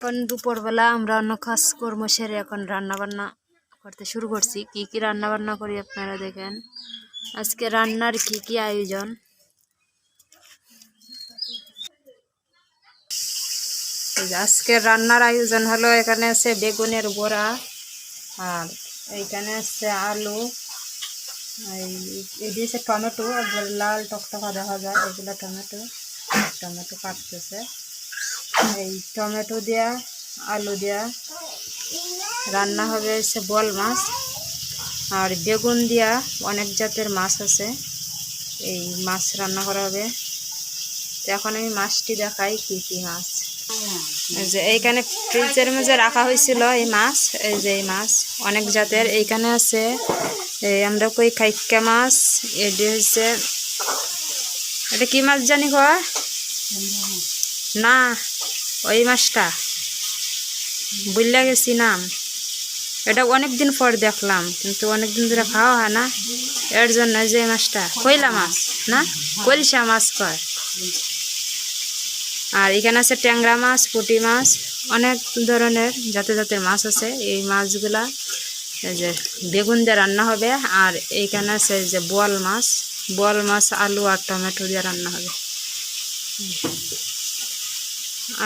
এখন দুপুরবেলা আমরা অন্য কাজ কর্ম সেরে এখন রান্না বান্না করতে শুরু করছি। কি কি রান্না বান্না করি আপনারা দেখেন। আজকে রান্নার কি কি আয়োজন। আজকে রান্নার আয়োজন হলো, এখানে আছে বেগুনের বড়া, আর এইখানে আছে আলু, এই দিয়েছে টমেটো, একবার লাল টকটকা দেখা যায়, এগুলো টমেটো টমেটো কাটতেছে। এই টমেটো দেয়া আলু দেয়া রান্না হবে হচ্ছে বোয়াল মাছ, আর বেগুন দিয়া অনেক জাতের মাছ আছে, এই মাছ রান্না করা হবে। তো এখন আমি মাছটি দেখাই কি কি মাছ। এই যে এইখানে ফ্রিজের মধ্যে রাখা হয়েছিল এই মাছ, এই যে এই মাছ অনেক জাতের। এইখানে আছে এই আমরা কই খাইকা মাছ, এটি হচ্ছে এটা কি মাছ জানি কয় না, ওই মাছটা বুঝলা গেছি নাম। এটা অনেক দিন পর দেখলাম, কিন্তু অনেক দিন ধরে খাওয়া হয় না, এর জন্য যে মাছটা কইলা মাছ না, কলসা মাছ কয়। আর এখানে আছে ট্যাংরা মাছ, পুঁটি মাছ, অনেক ধরনের জাতের জাতের মাছ আছে। এই মাছগুলা এই যে বেগুন দিয়ে রান্না হবে। আর এইখানে আছে যে বোয়াল মাছ, বোয়াল মাছ আলু আর টমেটো দিয়ে রান্না হবে।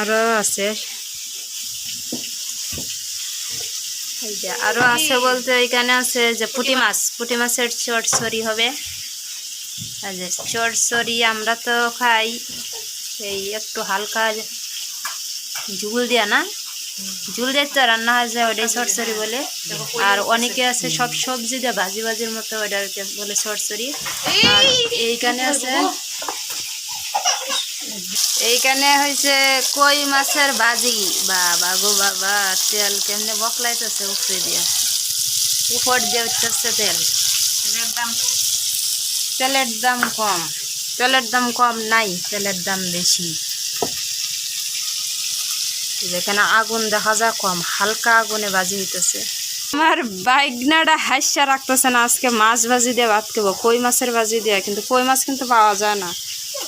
আরও আছে, এই যে আরও আছে বলতে এখানে আছে যে পুঁটি মাছ, পুঁটি মাছের চটচড়ি হবে। এই যে চটচড়ি আমরা তো খাই এই একটু হালকা ঝুল দিয়া না, ঝুল দিয়ে তো রান্না হয়ে যায়, ওটাই চটচড়ি বলে। আর অনেকে আছে সব সবজি দিয়ে ভাজি ভাজির মতো, ওটাকে বলে চটচড়ি। আর এইখানে আছে, এইখানে হয়েছে কই মাছের ভাজি। বাবা গো বাবা, তেল কেমনে বকলাইতেছে উপরে দিয়ে, উপর দিয়ে উঠতেছে তেল। তেলের দাম কম, তেলের দাম কম নাই, তেলের দাম বেশি। যেখানে আগুন দেখা যায় কম, হালকা আগুনে ভাজি হইতেছে। আমার বাইগনাটা হাসা রাখতেছে না, আজকে মাছ ভাজি দিয়ে ভাত খাবো, কই মাছের ভাজি দিয়ে। কিন্তু কই মাছ কিন্তু পাওয়া যায় না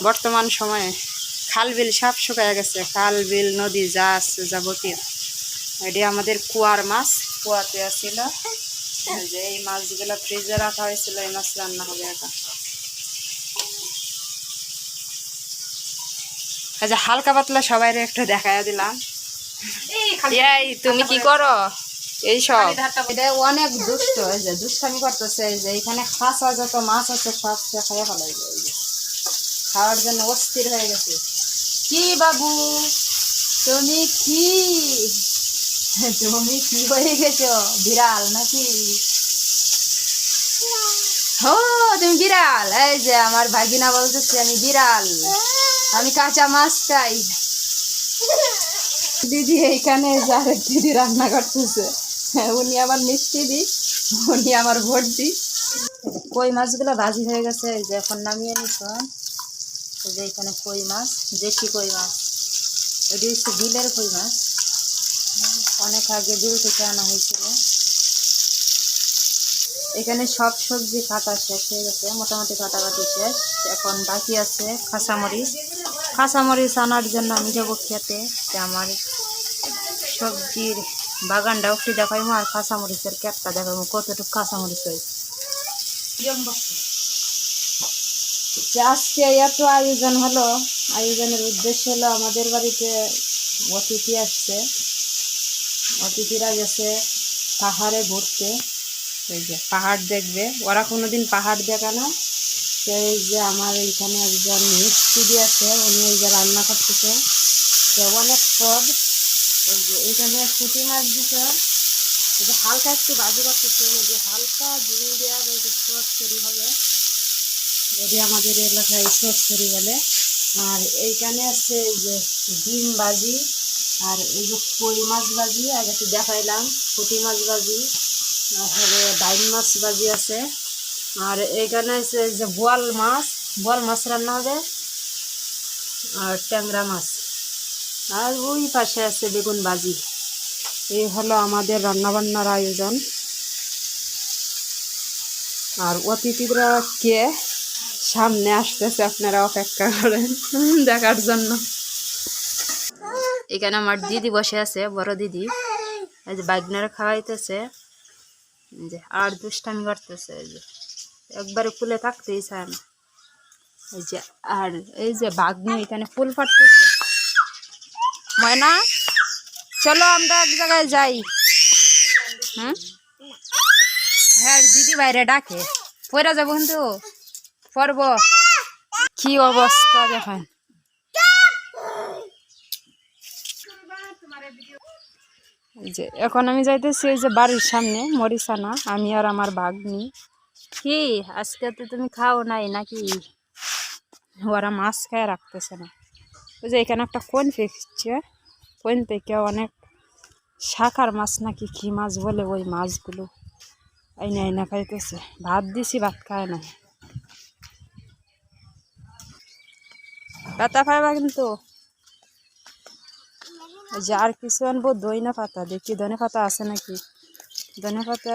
বর্তমান সময়ে, খাল বিল সব শুকায় গেছে, খাল বিল নদী যা আছে যাবতীয়। এটি আমাদের কুয়ার মাছ, কুয়াতে আসছিল। যে এই মাছগুলো ফ্রিজে রাখা হয়েছিল, এই মাছ রান্না হবে এখন। আচ্ছা হালকা পাতলা সবাই একটু দেখাইয়া দিলাম। এই তুমি কি করো এইসব? এটা অনেক দুষ্ট, এই যে দুষ্টামি করতেছে। এই যে এখানে খাসা যত মাছ আছে সব খাইয়া ফেলাই, খাওয়ার জন্য অস্থির হয়ে গেছে। কি বাবু তুমি কি, তুমি কি হয়ে গেছো, বিড়াল নাকি? ও তুমি বিড়াল? এই যে আমার ভাগিনা বলতেছে আমি বিড়াল, আমি কাঁচা মাছ চাই। দিদি এইখানে যার দিদি রান্না করতেছে, উনি আমার মিষ্টি দি, উনি আমার ভোট দি। কই মাছগুলো ভাজি হয়ে গেছে, এই যে এখন নামিয়ে নিচ্ছেন। এই যে এখানে কই মাছ, দেশি কই মাছ, এটি হচ্ছে বিলের কই মাছ, অনেক আগে বিল থেকে আনা হয়েছিল। এখানে সব সবজি কাটা শেষ হয়ে গেছে, মোটামুটি কাটাকাটি শেষ। এখন বাকি আছে কাঁচামরিচ, কাঁচামরিচ আনার জন্য আমি যাবো খেতে। আমার সবজির বাগানটা একটু দেখাইমো, আর কাঁচামরিচের ক্যাপটা দেখাইমো কতটুকু কাঁচামরিচ হয়েছে। আজকে এত আয়োজন হলো, আয়োজনের উদ্দেশ্য হলো আমাদের বাড়িতে অতিথি আসছে, অতিথিরা গেছে পাহাড়ে ঘুরতে। এই যে পাহাড় দেখবে, ওরা কোনোদিন পাহাড় দেখে না। এই যে আমার এইখানে একজন মিষ্টি দিয়েছে, উনি এই যে রান্না করতেছে, অনেক পদ। এই যে এইখানে পুঁটি মাছ দিছে, এই যে হালকা একটু ভাজি করতেছে, এই যে হালকা ঝুল দেওয়া, এই যে চচ্চড়ি হবে, যদি আমাদের এলাকায় চচ্চড়ি বলে। আর এইখানে আছে এই যে ডিম ভাজি, আর এই যে কই মাছ ভাজি, আগে একটু দেখাইলাম, পুঁটি মাছ ভাজি, তারপরে ডাইন মাছ ভাজি আছে। আর এইখানে আছে যে বোয়াল মাছ, বোয়াল মাছ রান্না হবে, আর ট্যাংরা মাছ, আর ওই পাশে আছে বেগুন ভাজি। এই হলো আমাদের রান্নাবান্নার আয়োজন। আর অতিথিরা কে সামনে আসতেছে, আপনারা অপেক্ষা করেন দেখার জন্য। এখানে আমার দিদি বসে আছে, বড় দিদি। এই যে বাগনারা খাওয়াইতেছে, যে আর দুষ্টামি করতেছে। এই যে একবারে ফুলে থাকতেই চায় না। এই যে আর এই যে বাগনি এখানে ফুল ফাটতেছে। ময়না, চলো আমরা এক জায়গায় যাই। হ্যাঁ, দিদি বাইরে ডাকে, পড়া যাবো কিন্তু পড়ব। কি অবস্থা দেখেন। এই যে এখন আমি যাইতেছি এই যে বাড়ির সামনে মরিচানা, আমি আর আমার ভাগ্নি। কি আজকে তো তুমি খাও নাই নাকি? ওরা মাছ খায় রাখতেছে না। ওই যে এখানে একটা কোন ফেকছে, কোন থেকে অনেক শাখার মাছ নাকি কি মাছ বলে, ওই মাছগুলো আইনা আইনা খাইতেছে। ভাত দিছি, ভাত খায় না। পাতা খাইবা কিন্তু। ওই যে আর কিছু আনবো, দইনা পাতা। দেখি ধনে পাতা আছে নাকি। ধনে পাতা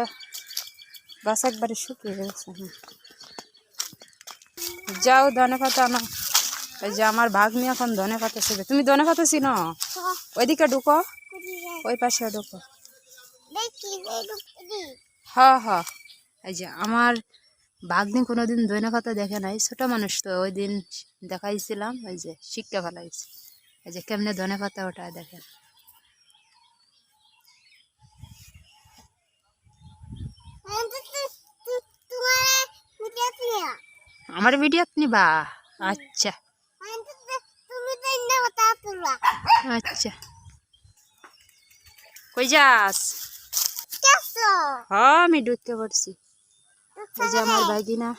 গাছ একবারে শুকিয়ে গেছে। যাও ধনে পাতা আনো। ওই যে আমার ভাগ্নি এখন ধনে পাতা ছিল। তুমি ধনে পাতা চিনো? ওইদিকে ঢুকো, ওই পাশে ঢুকো। হ্যাঁ হ্যাঁ, এই যে আমার ভাগ্নি কোনোদিন ধনে পাতা দেখে নাই, ছোট মানুষ তো, ওই দিন দেখাইছিলাম। ওই যে শিক্ষা ফেলাইছে, এই যে কেমনে ধনে পাতা ওটা দেখেন। আমার ভিডিও নিবা? আচ্ছা আচ্ছা, কই যাস? হ্যাঁ আমি ঢুকতে পারছি। এই যে আমার ভাগিনা।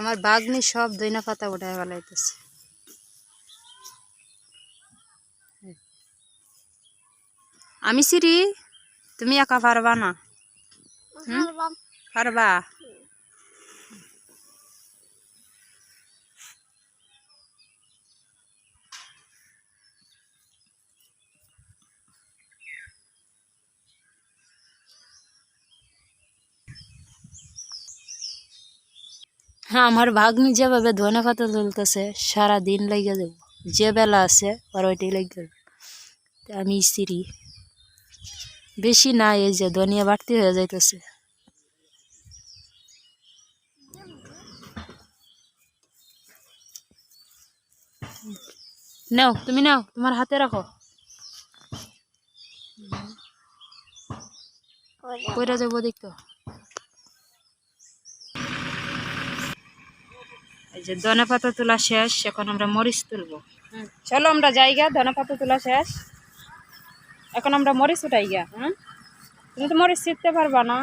আমার ভাগ্নি সব দইনা পাতা উঠায় ফেলাইতেছে। আমি সিরি, তুমি একা পারবা না? পারবা? হ্যাঁ, আমার ভাগ্নি যেভাবে ধনে পাতা তুলতেছে সারা দিন লেগে যাব, যে বেলা আছে আর ওইটাই লেগে যাবে। আমি স্ত্রী বেশি না, এই যে ধনিয়া বাড়তি হয়ে যাইতেছে। নাও তুমি নাও, তোমার হাতে রাখো, পয়রা যাবো দেখতো। এই যে ধনে পাতা তোলা শেষ, এখন আমরা মরিচ তুলবো। চলো আমরা যাইগা, ধনে পাতা তোলা শেষ, এখন আমরা মরিচ উঠাই গা। তুমি তো মরিচ ছিটতে পারবা না।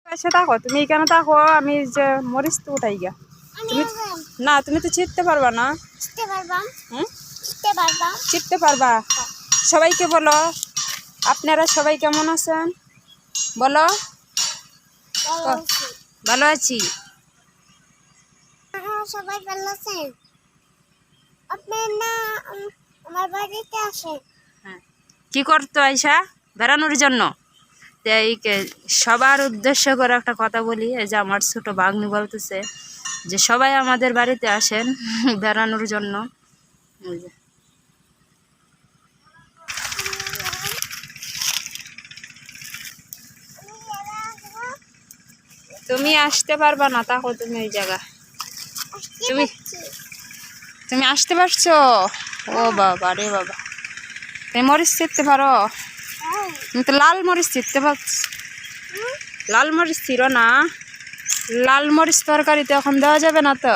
এসে থাকো, তুমি এখানে থাকো, আমি যে মরিচ তো উঠাই গা। তুমি না, তুমি তো ছিটতে পারবা না। ছিটতে পারবা? সবাইকে বলো, আপনারা সবাই কেমন আছেন বলো। ভালো আছি। সবাই ভালো আছেন? আপনারা আমার বাড়িতে আসেন। কি করতো আয়সা? বেড়ানোর জন্য। সবার উদ্দেশ্য করে একটা কথা বলি, এই যে আমার ছোট ভাগ্নি বলতেছে যে সবাই আমাদের বাড়িতে আসেন বেড়ানোর জন্য। তুমি আসতে পারবা না, তাহলে তুমি ওই জায়গা। তুমি তুমি আসতে পারছো? ও বাবা রে বাবা, তুমি মরিচ ছিটতে পারো? তুমি তো লাল মরিচ ছিটতে পারছ। লাল মরিচ ছিল না, লাল মরিচ তরকারিতে এখন দেওয়া যাবে না তো।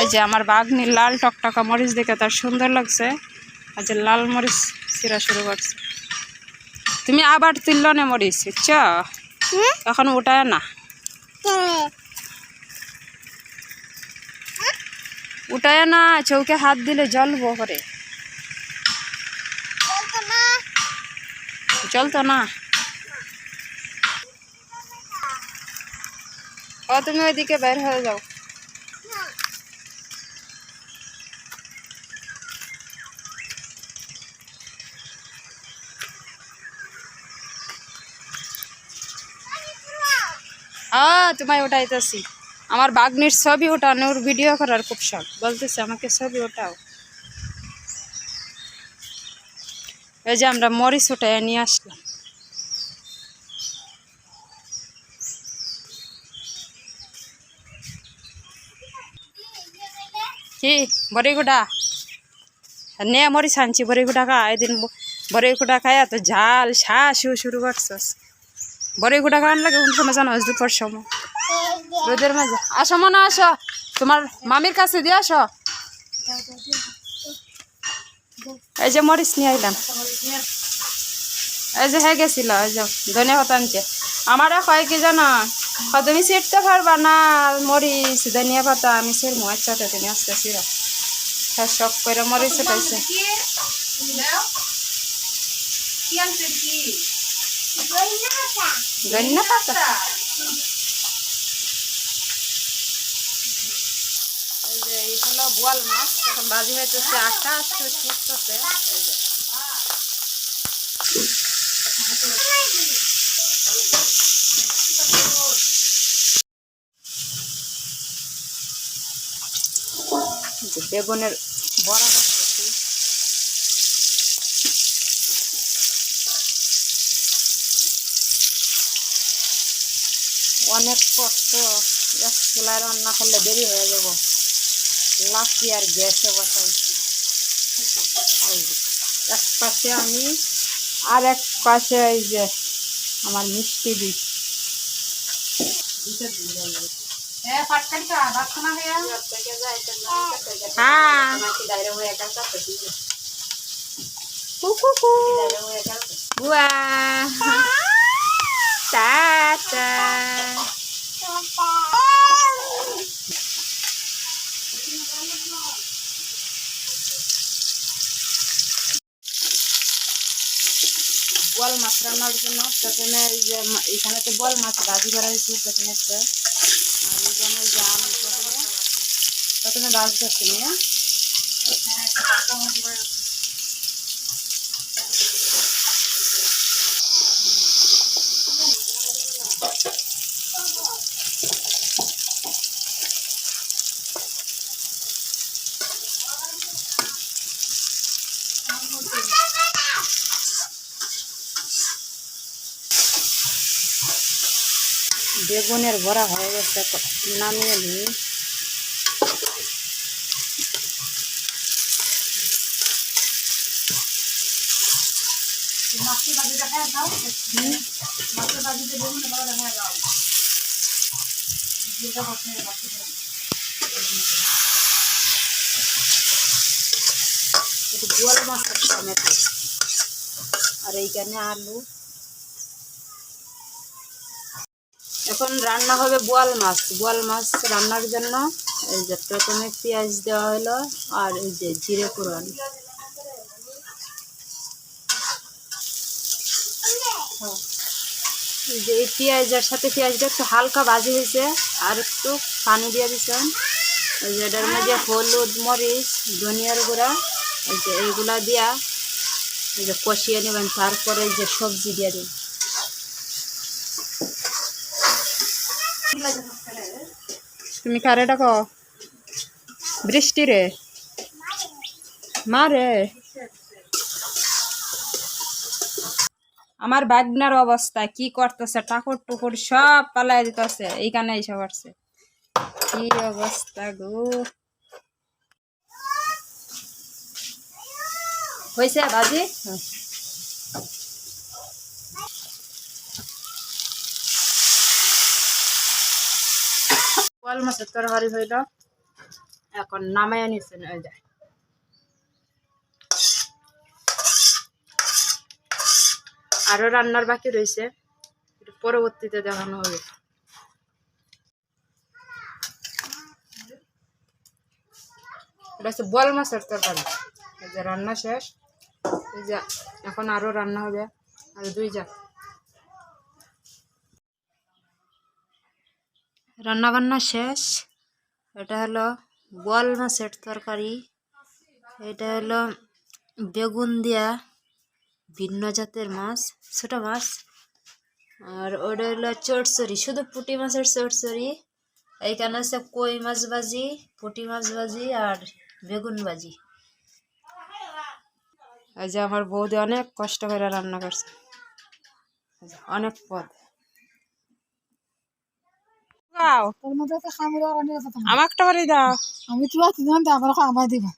এই যে আমার ভাগ্নি লাল টকটকা মরিচ দেখে তার সুন্দর লাগছে, আর যে লাল মরিচ ছিঁড়া শুরু করছে। তুমি আবার তুলল না মরিচ, বুঝছ? এখন ওটায় না, উঠায় না, চৌকে হাত দিলে জ্বলবো করে। চলতো না। ও তুমি ওইদিকে বের হয়ে যাও। হ্যাঁ তোমায় ওঠাইতেছি। আমার বাগনির ছবি ওঠানোর ভিডিও করার খুব শখ, বলতেছে আমাকে ছবি ওঠাও। এই যে আমরা মরিচ উঠায় নিয়ে আসলাম। কি বড়িগুড়া নে মরিচ আনছি, বড়িগুড়া খা। এদিন বড়িগুড়া খায় তো ঝাল শ্বাস শুরু করছস। বড়িগুড়া খাওয়ান লাগে কোন সময় জানো? দুপুর সময় রোদের মাঝে। আসো মনে আসো, তোমার মামির কাছে দিয়ে আসো। এই যে মরিচ নিয়ে আইলাম। এই যে হয়ে গেছিল, এই যে ধনে পাতা আনছে। আমারও কয় কি জানো, তুমি ছিটতে পারবা না মরিচ ধনিয়া পাতা, আমি ছিড়মু। আচ্ছা তো তুমি আস্তে ছিড়ো। হ্যাঁ শখ করে মরিচ উঠাইছে। ধনিয়া পাতা এই যে এই হলো বোয়াল মাছ, এখন বাজি হইতেছে, আটটা আসতে ছুটতেছে। এই যে বেগুনের বড়া করতেছি। অনেক কষ্ট, এক চুলায় রান্না করলে দেরি হয়ে যাব। লাফি আর গ্যাসে বসাইছি। এক পাশে আমি আর এক পাশে এই যে আমার মিষ্টি দিই। হ্যাঁ বুয়া টাটা। বোয়াল মাছ রান্নার জন্য প্রথমে এই যে এখানে তো বোয়াল মাছ ভাজি করা হয়েছে প্রথমে, আর এখানে যে আমি প্রথমে ভাজতেছি নিয়ে বেগুনের বড়া হয়ে গেছে, নামিয়ে নিই। বোয়াল মাছ টমেটো আর এইখানে আলু। এখন রান্না হবে বোয়াল মাছ। বোয়াল মাছ রান্নার জন্য এই যে প্রথমে পেঁয়াজ দেওয়া হলো, আর এই যে জিরে ফোড়ন। এই যে এই পেঁয়াজের সাথে পেঁয়াজটা একটু হালকা ভাজি হয়েছে, আর একটু পানি দিয়ে দিচ্ছেন। এই যে এটার মধ্যে হলুদ মরিচ ধনিয়ার গুঁড়া এই যে এইগুলা দিয়া এই যে কষিয়ে নেবেন, তারপরে এই যে সবজি দিয়ে দিন। তুমি কারে ডাকো? বৃষ্টি রে মারে। আমার বাগনার অবস্থা কি করতেছে, টাকর টুকুর সব পালাই দিতেছে, এইখানে এসে পড়ছে। কি অবস্থা গো, হয়েছে বাজি? বোয়াল মাছের তরকারি হইল, এখন নামাইয়া নিচ্ছেন। ওই যায় আরো রান্নার বাকি রয়েছে, পরবর্তীতে দেখানো হবে। এটা হচ্ছে বোয়াল মাছের তরকারি। এই যে রান্না শেষ, এই যে এখন আরো রান্না হবে, আর দুই যা রান্না বান্না শেষ। এটা হলো বোয়াল মাছের তরকারি, এটা হলো বেগুন দিয়া ভিন্ন জাতের মাছ, ছোট মাছ। আর ওটা হলো চটচড়ি, শুধু পুঁটি মাছের চটচড়ি। এইখানে আছে কই মাছ ভাজি, পুঁটি মাছ ভাজি আর বেগুন ভাজি। এই যে আমার বৌদি অনেক কষ্ট করে রান্না করছে, এই যে অনেক পদ। তোর মধ্যে তো খামির অনেক আছে তোমার। আমার একটা বাড়ি দাও। আমি তো আছি জানতে আবার আবার দিবা।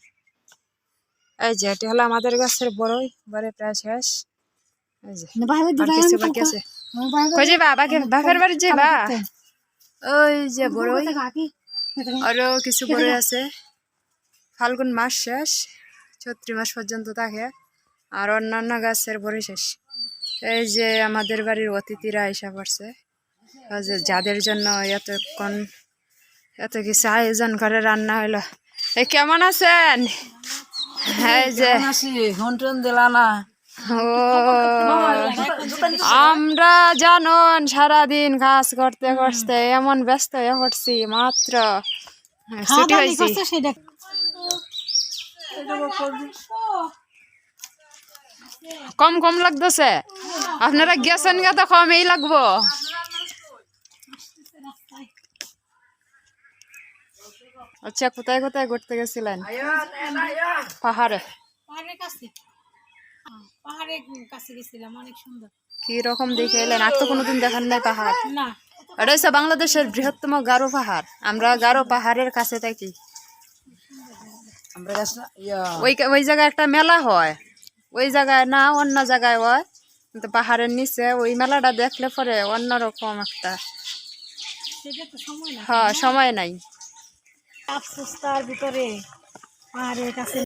এই যে এটা হলো আমাদের গাছের বড়ই, বারে প্রায় শেষ। এই যে না বাইরে আর দিবা কিছু আমি বাকি আছে। আমি বাইরে কই যাবা বাপের বাড়ি যাবা? ওই যে বড়ই, কাকি আরো কিছু বড়ই আছে। ফাল্গুন মাস শেষ, চৈত্র মাস পর্যন্ত থাকে। আর অন্যান্য গাছের বড়ি শেষ। এই যে আমাদের বাড়ির অতিথিরা এসে পড়ছে, ওই যে যাদের জন্য এতক্ষণ এত কিছু আয়োজন করে রান্না হইলো। এই কেমন আছেন? এই যে ও আমরা জানুন সারাদিন কাজ করতে করতে এমন ব্যস্ত হয়ে পড়ছি, মাত্র ছুটি হয়েছি। সেটা কম কম লাগতেছে, আপনারা গেছেন গে তো কমই লাগবো। আচ্ছা, কোথায় কোথায় ঘুরতে গেছিলেন? পাহাড়ে। পাহাড়ের কাছে, পাহাড়ের কাছে গেছিলাম, অনেক সুন্দর। কি রকম দেখে এলেন? আর তো কোনোদিন দেখেন নাই পাহাড়। না এটা হচ্ছে বাংলাদেশের বৃহত্তম গারো পাহাড়। আমরা গারো পাহাড়ের কাছে থাকি। ওই ওই জায়গায় একটা মেলা হয়, ওই জায়গায় না অন্য জায়গায় হয়, কিন্তু পাহাড়ের নিচে ওই মেলাটা দেখলে পরে অন্যরকম একটা। সেটা তো সময় না, হ্যাঁ, সময় নাই। আফসোস তার ভিতরে পাহাড়ের কাছে